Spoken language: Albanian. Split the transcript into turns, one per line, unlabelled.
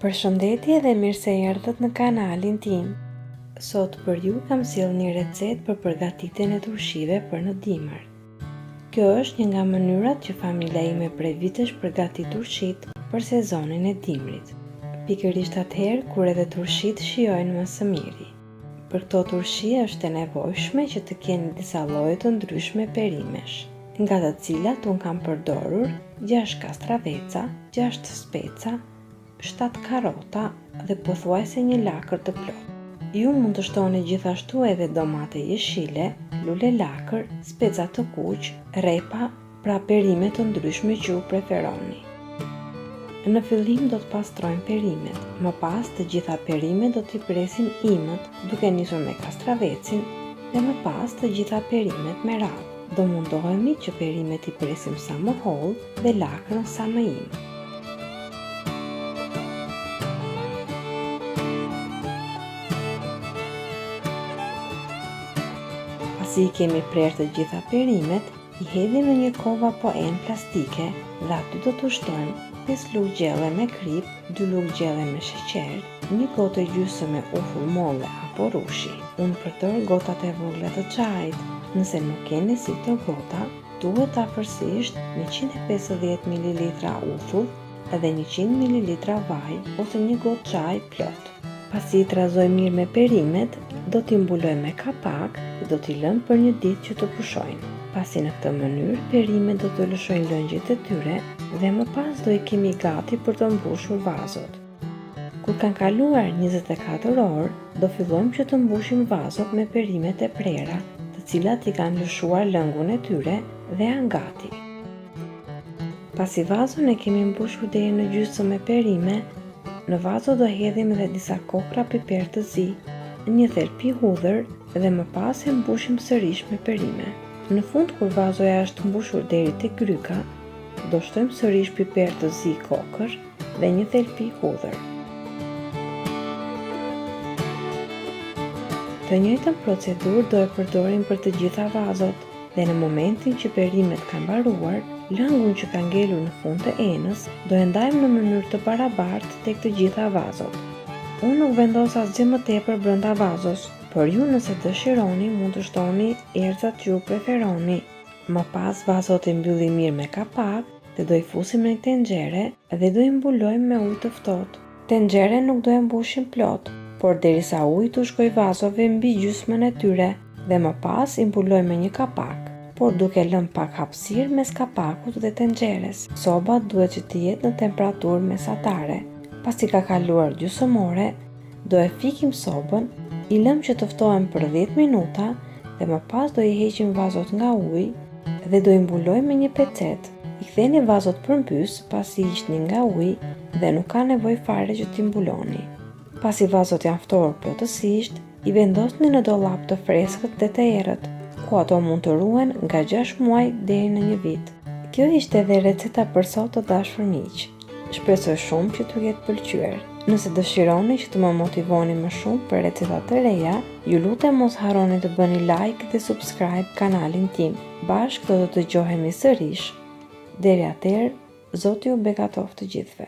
Përshëndetje dhe mirë se erdhët në kanalin tim. Sot për ju kam sjellë një recetë për përgatitjen e turshive për në dimër. Kjo është një nga mënyrat që familja ime prej vitesh përgatit turshit për sezonin e dimrit. Pikërisht atëherë kur edhe turshit shijojnë më së miri. Për këto turshi është e nevojshme që të keni disa lloje të ndryshme perimesh, nga të cilat unë kam përdorur 6 kastraveca, 6 speca, 7 karota dhe pothuajse një lakër të plotë. Ju mund të shtoni gjithashtu edhe domate jeshile, lule lakër, speca të kuq, repa, pra perime të ndryshme që ju preferoni. Në fillim do të pastrojmë perimet, më pas të gjitha perimet do t'i presim imët duke nisur me kastravecin dhe më pas të gjitha perimet me radhë. Do mundohemi që perimet i presim sa më hollë dhe lakërën sa më imë. Pasi i kemi prerë të gjitha perimet, i hedhim në një kovë apo enë plastike dhe aty do të shtojmë 5 lugë gjelle me krip, 2 lugë gjelle me sheqer, 1 gotë e gjysmë me ufull molle apo rushi. Unë përdor gotat e vogla të çajit. Nëse nuk keni si këto gota, duhet afërsisht 150 ml ufull dhe 100 ml vaj ose 1 gotë çaj plot. Pasi i trazoj mirë me perimet, do t'i mbuloj me kapak dhe do t'i lëm për një ditë që të pushojnë. Pasi në këtë mënyrë, perimet do të lëshojnë lëngjit e tyre dhe më pas do i kemi gati për të mbushur vazot. Kur kanë kaluar 24 orë, do fillojmë që të mbushim vazot me perimet e prera, të cilat i kanë lëshuar lëngun e tyre dhe janë gati. Pasi vazon e kemi mbushur deri në gjysmë me perime, në vazo do hedhim edhe disa kokra piper të zi, një thelpi hudhër dhe më pas e mbushim sërish me perime. Në fund kur vazoja është mbushur deri te gryka, do shtojmë sërish piper të zi kokër dhe një thelpi hudhër. Të njëjtën procedurë do e përdorim për të gjitha vazot dhe në momentin që perimet kanë mbaruar, lëngun që ka ngelur në fund të enës do e ndajmë në mënyrë të barabartë tek të gjitha vazot. Unë nuk vendos asgjë më tepër brenda vazos, por ju nëse dëshironi mund të shtoni erëzat që ju preferoni. Më pas vazot e mbyllim mirë me kapak dhe do i fusim në tenxhere dhe do i mbulojmë me ujë të ftohtë. Tenxhere nuk do e mbushim plot, por derisa uji të shkojë vazove mbi gjysmën e tyre dhe më pas i mbulojmë me një kapak, por duke lënë pak hapësirë mes kapakut dhe tenxheres. Soba duhet që të jetë në temperaturë mesatare. Pasi ka kaluar gjysmë ore, do e fikim sobën, i lëm që të ftohen për 10 minuta dhe më pas do i heqim vazot nga uji dhe do i mbulojmë me një pecet. I ktheni vazot përmbys pasi hiqni nga uji dhe nuk ka nevojë fare që t'i mbuloni. Pasi vazot janë ftohur plotësisht, i vendosni në dollap të freskët dhe të errët, ku ato mund të ruhen nga 6 muaj deri në 1 vit. Kjo ishte edhe receta për sot të dashur miq. Shpresoj shumë që t'ju ketë pëlqyer. Nëse dëshironi që të më motivoni më shumë për receta të reja, ju lutem mos harroni të bëni like dhe subscribe kanalin tim. Bashkë do të dëgjohemi sërish. Deri atëherë, Zoti ju bekatoft të gjithëve.